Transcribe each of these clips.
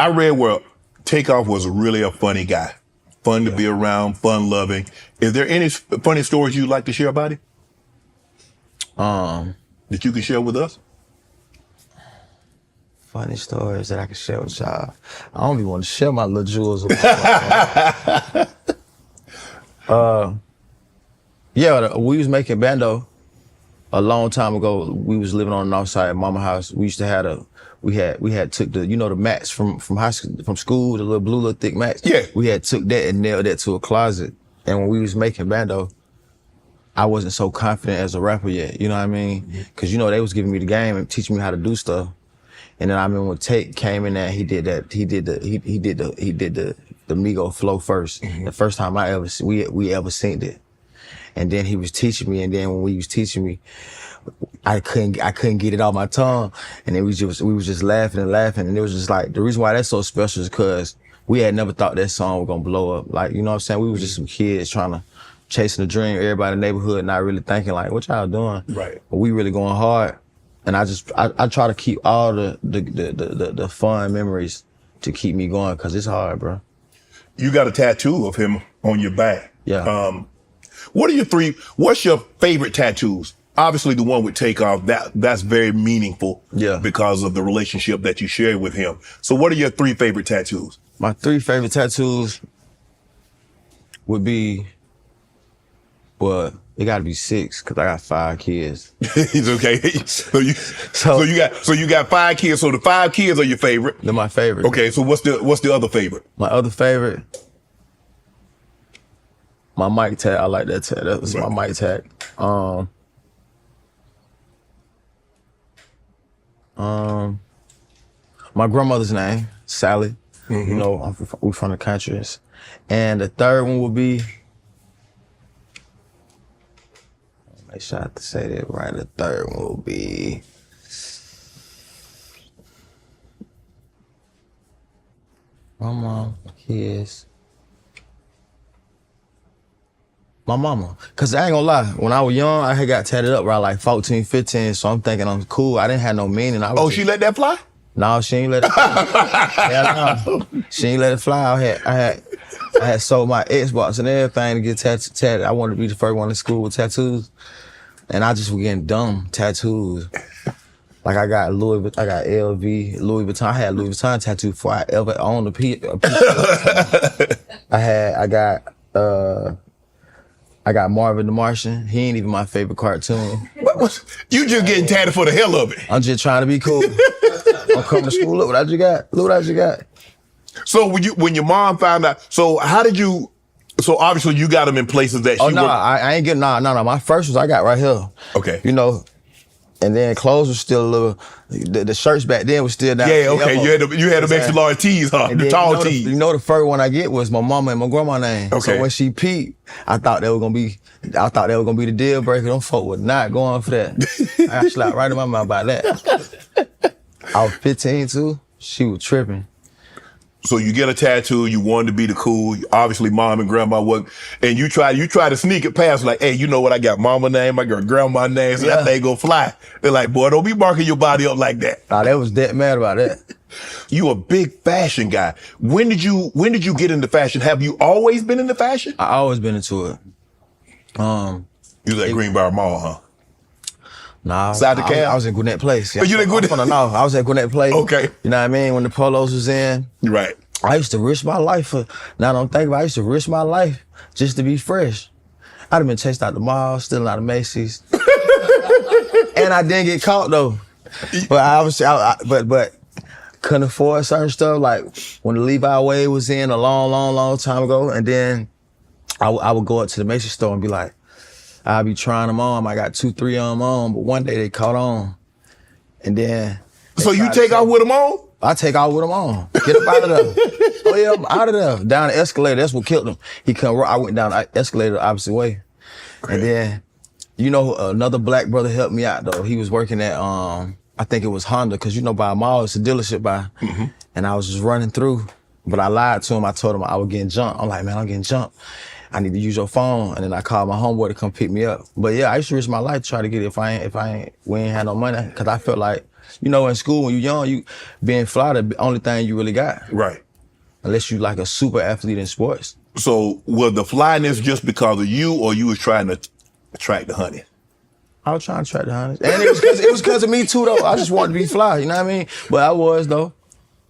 I read where Takeoff was really a funny guy. Fun to be around, fun loving. Is there any funny stories you'd like to share about him? That you can share with us? Funny stories that I can share with y'all. I don't even want to share my little jewels. Yeah, we was making bando a long time ago. We was living on the north side of Mama house. We used to have we had took the, you know, the mats from high school, from school, the little blue, little thick mats. Yeah. We had took that and nailed that to a closet. And when we was making bando, I wasn't so confident as a rapper yet. You know what I mean? Cause you know, they was giving me the game and teaching me how to do stuff. And then I remember when Tate came in there, he did the Migos flow first. The first time we ever seen it. And then he was teaching me, and then when we was teaching me, I couldn't get it off my tongue. And then we was just laughing and laughing. And it was just like, the reason why that's so special is because we had never thought that song was gonna blow up. Like, you know what I'm saying? We was just some kids trying to chasing a dream, everybody in the neighborhood not really thinking like, what y'all doing? Right. But we really going hard. And I try to keep all the fun memories to keep me going, cause it's hard, bro. You got a tattoo of him on your back. Yeah. What's your favorite tattoos? Obviously the one with Takeoff, that's very meaningful. Yeah. Because of the relationship that you share with him. So what are your 3 favorite tattoos? My 3 favorite tattoos would be, well, it gotta be 6, cause I got 5 kids. It's okay. So you got 5 kids. So the 5 kids are your favorite. They're my favorite. Okay. So what's the other favorite? My other favorite, my mic tag. I like that tag. That was my mic tag. My grandmother's name, Sally. You know, we from the country. And the 3rd one would be, make sure I have to say that right. The 3rd one will be, my mom, my kids, my mama. Cause I ain't gonna lie, when I was young, I had got tatted up around like 14, 15, so I'm thinking I'm cool. I didn't have no meaning. She let that fly? No, she ain't let it fly. Hell no. She ain't let it fly. I had sold my Xbox and everything to get tatted. I wanted to be the first one in school with tattoos. And I just was getting dumb tattoos. Like I got LV, Louis Vuitton. I had Louis Vuitton tattoo before I ever owned a piece. I got Marvin the Martian. He ain't even my favorite cartoon. You just getting tatted for the hell of it. I'm just trying to be cool. I'm coming to school. Look what I just got. Look what I just got. So when your mom found out, so obviously you got them in places that she I ain't getting, no. My first ones I got right here. Okay. You know, and then clothes was still a little, the shirts back then was still down. Yeah, okay. You had the extra large tees, huh? And the then, tall tees. You know the first one I get was my mama and my grandma name. Okay. So when she peeped, I thought that was gonna be the deal breaker. Them folk was not going for that. I slapped right in my mouth about that. I was 15 too. She was tripping. So you get a tattoo, you wanted to be the cool, obviously mom and grandma work, and you try to sneak it past, like, hey, you know what, I got mama name, I got grandma name, so that thing go fly. They're like, boy, don't be marking your body up like that. Nah, they was dead mad about that. You a big fashion guy. When did you get into fashion? Have you always been into fashion? I always been into it. You was at Greenbrier Mall, huh? Nah, I was in Gwinnett Place. Yeah, you in Gwinnett? I was at Gwinnett Place. Okay. You know what I mean? When the polos was in. Right. I used to risk my life for, now don't think about it, I used to risk my life just to be fresh. I'd have been chased out the mall, stealing out of Macy's. And I didn't get caught though. But but couldn't afford certain stuff, like when the Levi Wade was in a long time ago, and then I would go up to the Macy's store and be like, I'll be trying them on. I got 2, 3 of them on, but one day they caught on. And then. So you take off with them on? I take off with them on. Get up out of there. Oh yeah, I'm out of there. Down the escalator, that's what killed him. I went down the escalator the opposite way. Okay. And then, you know, another black brother helped me out though. He was working at, I think it was Honda, cause you know by a mall, it's a dealership by. And I was just running through, but I lied to him. I told him I was getting jumped. I'm like, man, I'm getting jumped. I need to use your phone. And then I called my homeboy to come pick me up. But yeah, I used to risk my life to try to get it if we ain't had no money. Cause I felt like you know, in school when you're young, you being fly the only thing you really got. Right. Unless you like a super athlete in sports. So was the flyness just because of you, or you was trying to attract the honey? I was trying to attract the honey. And it was because of me too, though. I just wanted to be fly, you know what I mean? But I was, though.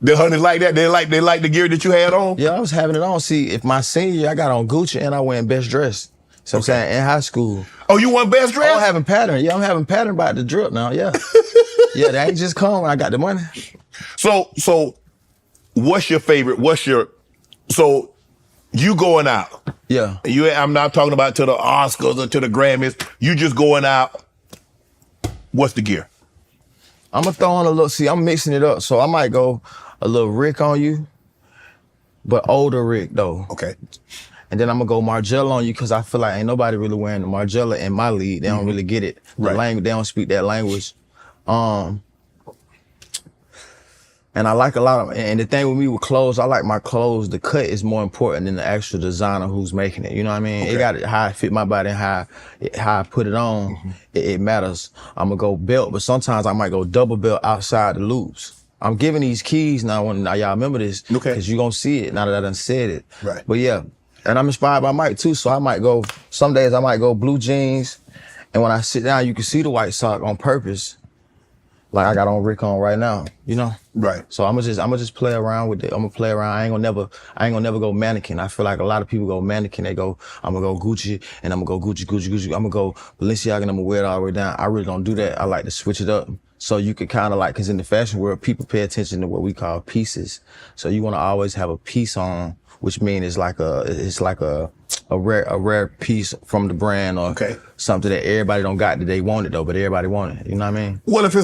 The honeys like that? They like the gear that you had on? Yeah, I was having it on. See, if my senior year, I got on Gucci and I went best dressed. So I'm saying, in high school. Oh, you won best dress? I'm having pattern. Yeah, I'm having pattern about the drip now, yeah. Yeah, that ain't just come when I got the money. So what's your favorite, so you going out. Yeah. I'm not talking about to the Oscars or to the Grammys. You just going out. What's the gear? I'm gonna throw on a little, see, I'm mixing it up. So I might go a little Rick on you, but older Rick though. Okay. And then I'm gonna go Margiela on you because I feel like ain't nobody really wearing the Margiela in my league. They don't really get it. The language, they don't speak that language. And I like a lot of, and the thing with me with clothes, I like my clothes, the cut is more important than the actual designer who's making it. You know what I mean? Okay. It got how it fit my body and how I put it on, it matters. I'm gonna go belt, but sometimes I might go double belt outside the loops. I'm giving these keys now, now y'all remember this, because you're gonna see it now that I done said it. Right. But yeah, and I'm inspired by Mike too, so I might go, some days I might go blue jeans, and when I sit down, you can see the white sock on purpose. Like I got on Rick on right now, you know? Right. So I'm gonna just play around with it. I'm gonna play around. I ain't gonna never go mannequin. I feel like a lot of people go mannequin. They go, I'm gonna go Gucci and I'm gonna go Gucci. I'm gonna go Balenciaga and I'm gonna wear it all the way down. I really don't do that. I like to switch it up. So you could kind of like, cause in the fashion world, people pay attention to what we call pieces. So you wanna always have a piece on, which means it's like a rare piece from the brand or something that everybody don't got that they want it though, but everybody want it. You know what I mean? Well, if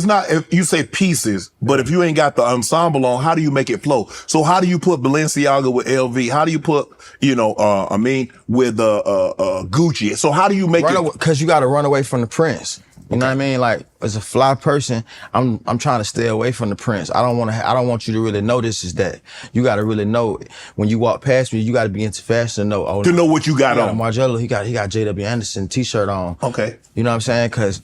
you say pieces, but if you ain't got the ensemble on, how do you make it flow? So how do you put Balenciaga with LV? How do you put, with Gucci? So how do you make it? Cause you got to run away from the prince. You know what I mean? Like as a fly person, I'm trying to stay away from the prince. I don't want you to really know this is that. You got to really know when you walk past me, you got to be into fashion to know. To know what you got on. Margiela, he got JW Anderson t-shirt on. Okay. You know what I'm saying? Cause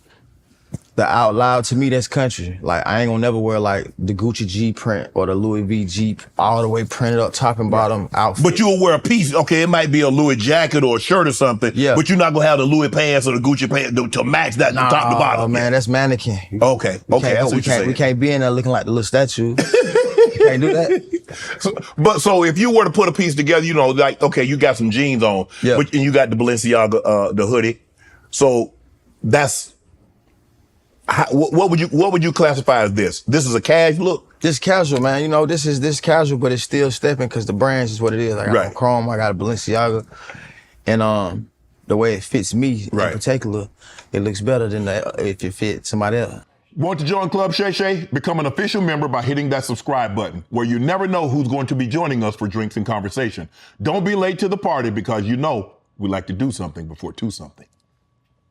the out loud to me, that's country. Like I ain't gonna never wear like the Gucci G print or the Louis V G all the way printed up top and bottom outfit. But you'll wear a piece. Okay, it might be a Louis jacket or a shirt or something. Yeah. But you're not gonna have the Louis pants or the Gucci pants to match that from top to bottom. Oh man, that's mannequin. Okay. We can't be in there looking like the little statue. You can't do that. So if you were to put a piece together, you got some jeans on, and you got the Balenciaga, the hoodie. So that's. What would you classify as this? This is a casual look? This casual, man. You know, this casual, but it's still stepping because the brands is what it is. I got a Chrome, I got a Balenciaga. And the way it fits me in particular, it looks better than if it fits somebody else. Want to join Club Shay Shay? Become an official member by hitting that subscribe button, where you never know who's going to be joining us for drinks and conversation. Don't be late to the party because we like to do something before 2 something.